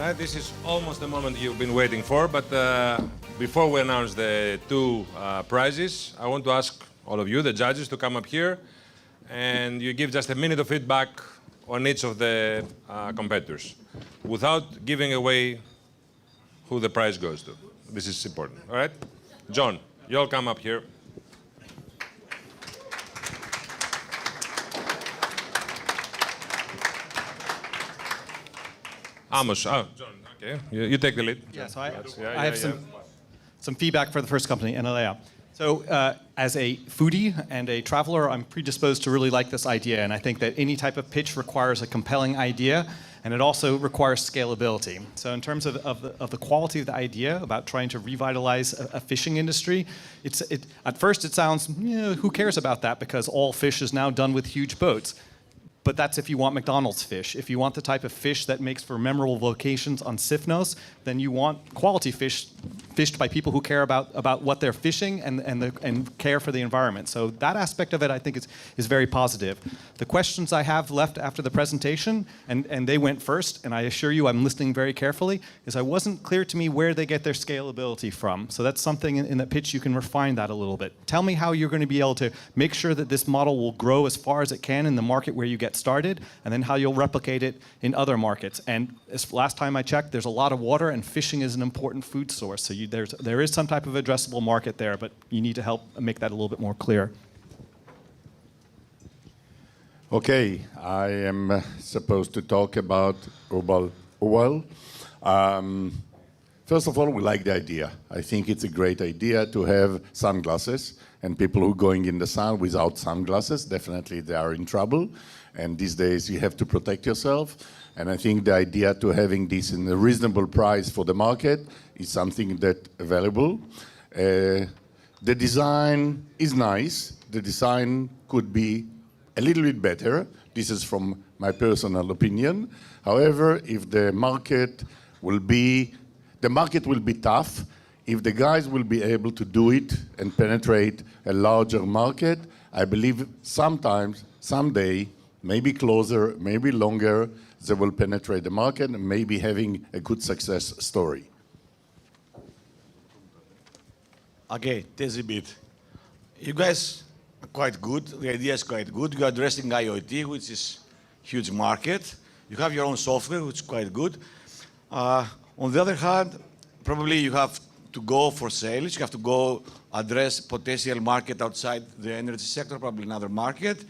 right, this is almost the moment you've been waiting for, but before we announce the two prizes, I want to ask all of you, the judges, to come up here and you give just a minute of feedback on each of the competitors without giving away who the prize goes to. This is important, all right? John, you'll come up here. Amos, John, okay, you take the lead. Yeah, so I have some feedback for the first company, Lalemou. So as a foodie and a traveler, I'm predisposed to really like this idea, and I think that any type of pitch requires a compelling idea, and it also requires scalability. So in terms of the quality of the idea about trying to revitalize a fishing industry, at first it sounds, who cares about that, because all fish is now done with huge boats. But that's if you want McDonald's fish. If you want the type of fish that makes for memorable locations on Sifnos, then you want quality fish fished by people who care about what they're fishing and care for the environment. So that aspect of it, I think, is very positive. The questions I have left after the presentation, and they went first, and I assure you I'm listening very carefully, is I wasn't clear to me where they get their scalability from. So that's something in that pitch you can refine that a little bit. Tell me how you're going to be able to make sure that this model will grow as far as it can in the market where you get started, and then how you'll replicate it in other markets. And last time I checked, there's a lot of water, and fishing is an important food source. So there is some type of addressable market there, but you need to help make that a little bit more clear. Okay, I am supposed to talk about Urbal Oil. First of all, we like the idea. I think it's a great idea to have sunglasses, and people who are going in the sun without sunglasses, definitely they are in trouble. And these days you have to protect yourself. And I think the idea to having this in a reasonable price for the market is something that available. The design is nice. The design could be a little bit better. This is from my personal opinion. However, if the market will be tough, if the guys will be able to do it and penetrate a larger market, I believe someday, maybe closer, maybe longer, they will penetrate the market and maybe having a good success story. Okay, Tesibit. You guys are quite good. The idea is quite good. You are addressing IoT, which is a huge market. You have your own software, which is quite good. On the other hand, probably you have to go for sales. You have to go address potential market outside the energy sector, probably another market.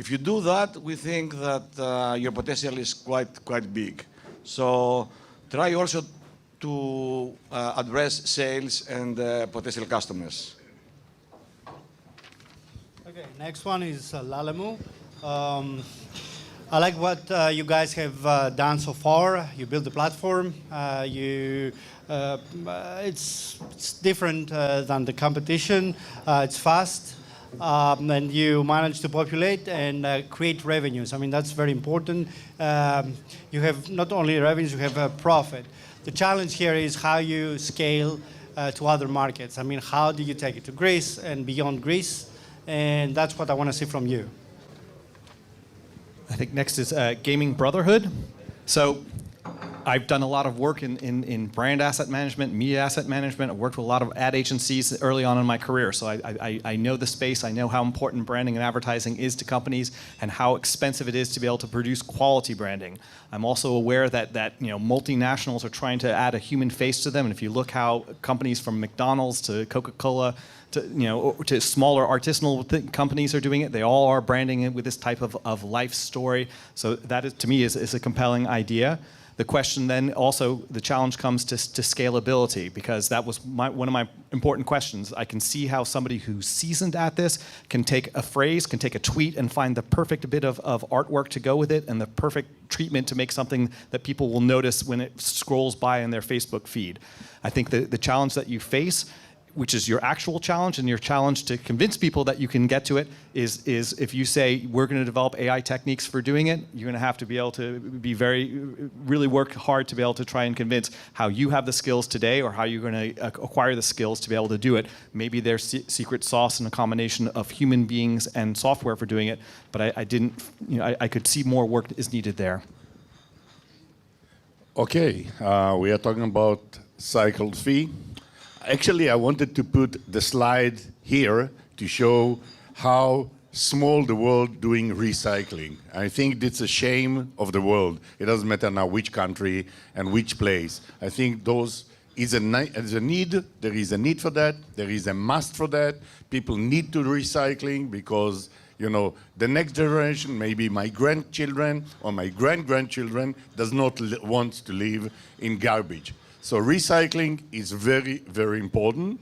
If you do that, we think that your potential is quite big. So try also to address sales and potential customers. Okay, next one is Lalemou. I like what you guys have done so far. You built the platform. It's different than the competition. It's fast. And you manage to populate and create revenues. I mean, that's very important. You have not only revenues, you have a profit. The challenge here is how you scale to other markets. I mean, how do you take it to Greece and beyond Greece? And that's what I want to see from you. I think next is Gaming Brotherhood. So I've done a lot of work in brand asset management, media asset management. I've worked with a lot of ad agencies early on in my career. So I know the space. I know how important branding and advertising is to companies and how expensive it is to be able to produce quality branding. I'm also aware that multinationals are trying to add a human face to them. And if you look how companies from McDonald's to Coca-Cola to smaller artisanal companies are doing it, they all are branding it with this type of life story. So that is, to me, is a compelling idea. The question then also, the challenge comes to scalability, because that was one of my important questions. I can see how somebody who's seasoned at this can take a phrase, can take a tweet and find the perfect bit of artwork to go with it and the perfect treatment to make something that people will notice when it scrolls by in their Facebook feed. I think the challenge that you face, which is your actual challenge and your challenge to convince people that you can get to it, is if you say, we're going to develop AI techniques for doing it, you're going to have to be able to really work hard to be able to try and convince how you have the skills today or how you're going to acquire the skills to be able to do it. Maybe there's secret sauce and a combination of human beings and software for doing it, but I could see more work is needed there. Okay, we are talking about cycle fee. Actually, I wanted to put the slide here to show how small the world doing recycling. I think it's a shame of the world. It doesn't matter now which country and which place. I think those is a need. There is a need for that. There is a must for that. People need to recycling because, you know, the next generation, maybe my grandchildren or my grandchildren, does not want to live in garbage. So recycling is very, very important.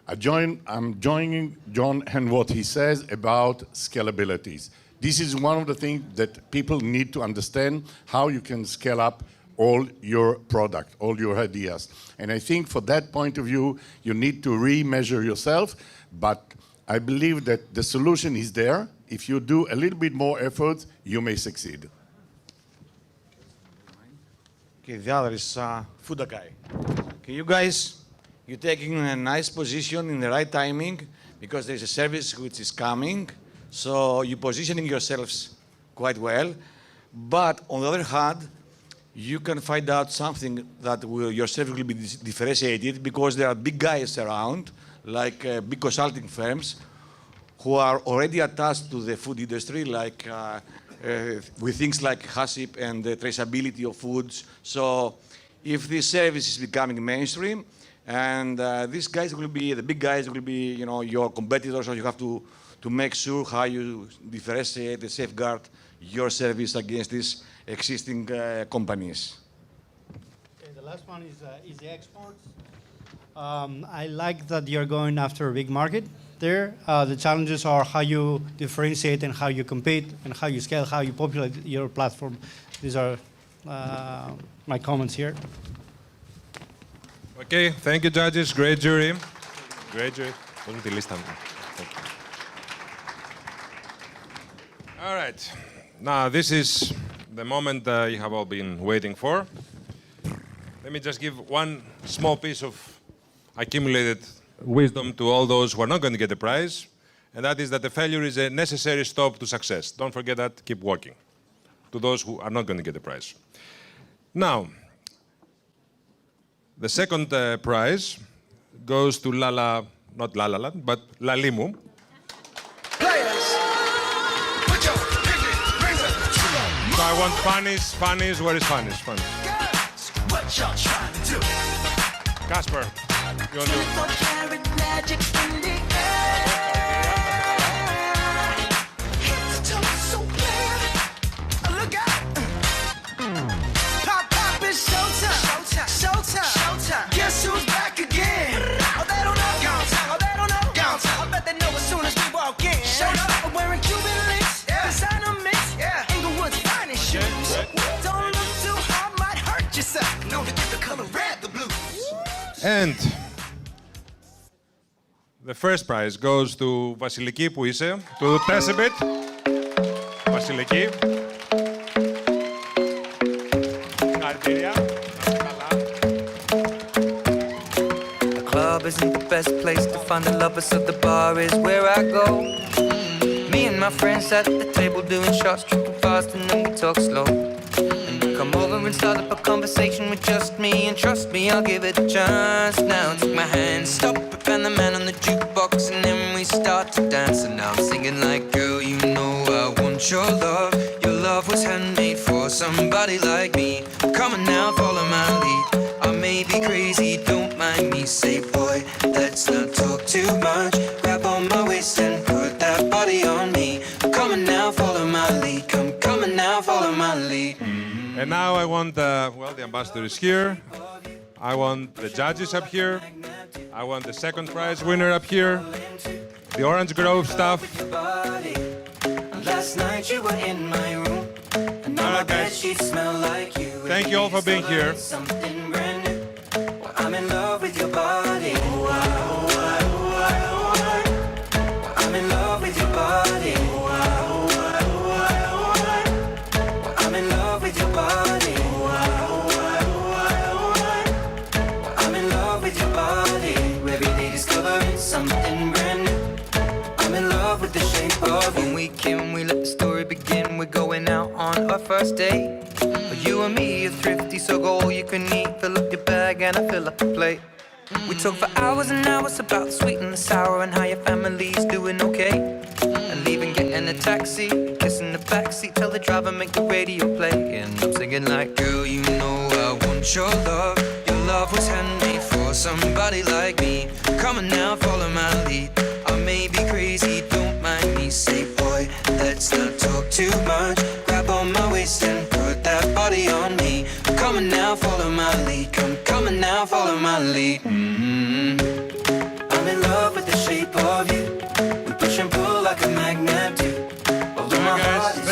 I'm joining John and what he says about scalabilities. This is one of the things that people need to understand, how you can scale up all your product, all your ideas. And I think for that point of view, you need to re-measure yourself, but I believe that the solution is there. If you do a little bit more effort, you may succeed. Okay, the other is Fudakai. Okay, you guys, you're taking a nice position in the right timing because there's a service which is coming, so you're positioning yourselves quite well. But on the other hand, you can find out something that your service will be differentiated because there are big guys around, like big consulting firms, who are already attached to the food industry, like with things like HACCP and the traceability of foods. So if this service is becoming mainstream, and these guys will be, the big guys will be, you know, your competitors, so you have to make sure how you differentiate and safeguard your service against these existing companies. Okay, the last one is easy exports. I like that you're going after a big market there. The challenges are how you differentiate and how you compete and how you scale, how you populate your platform. These are my comments here. Okay, thank you, judges. Great jury. Great jury. All right. Now, this is the moment you have all been waiting for. Let me just give one small piece of accumulated wisdom to all those who are not going to get the prize, and that is that the failure is a necessary stop to success. Don't forget that. Keep working. To those who are not going to get the prize. Now, the second prize goes to not La La Land, but Lalemou. So I want Funnies. Where is Funnies? What y'all trying to do? Casper, you want to do it? 24 karat magic in the air. Head to toe so clear. Look out. Pop, it's showtime. Guess who's back again? Oh, they don't know. I bet they know as soon as we walk in. Showed up. I'm wearing Cuban links. Designer mix. Inglewood's finest shoes. Don't look too hard, might hurt yourself. Know to get the color red, the blue. And the first prize goes to Vasiliki, που είσαι, to Tesibit. Vasiliki. Συγχαρητήρια. The club isn't the best place to find the lovers, so the bar is where I go. Me and my friends at the table doing shots, tripping fast, and then we talk slow. And you come over and start up a conversation with just me, and trust me, I'll give it a chance. Now take my hand, stop it, and the man on the jukebox, and then we start to dance. And now I'm singing like, girl, you know I want your love. Your love was handmade for somebody like me. Come on now, follow my lead. I may be crazy, don't mind me. Say, boy, let's not talk too much. Grab on my waist and put that body on me. Come on now, follow my lead. Come on now, follow my lead. And now I want, well, the ambassador is here. I want the judges up here. I want the second prize winner up here. The Orange Grove staff. Last night you were in my room, and now my bed sheets smell like you. Thank you all for being here. Something brand new. Well, I'm in love with your body. I'm in love with your body. I'm in love with your body. I'm in love with your body. Every day discovering something brand new. I'm in love with the shape of when we came, we let the story begin. We're going out on our first date. But you and me are thrifty, so go all and I fill up the plate. We talk for hours and hours about the sweet and the sour and how your family's doing okay. And leaving, getting a taxi, kissing the backseat, tell the driver make the radio play. And I'm singing like, girl, you know I want your love. Your love was handmade for somebody like me. Come on now, follow my lead. I may be crazy, don't mind me. Say, boy, let's not talk too much. Grab on my waist and put that body on me. Come on now, follow my lead. Come on now, follow my lead. I'm in love with the shape of you. We push and pull like a magnet do. Although my Guys, heart is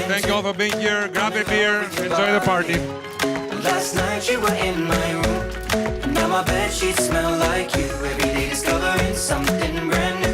thank you all for being here. Grab a beer, enjoy the party. Last night you were in my room, and now my bedsheets smell like you. Every day discovering something brand new.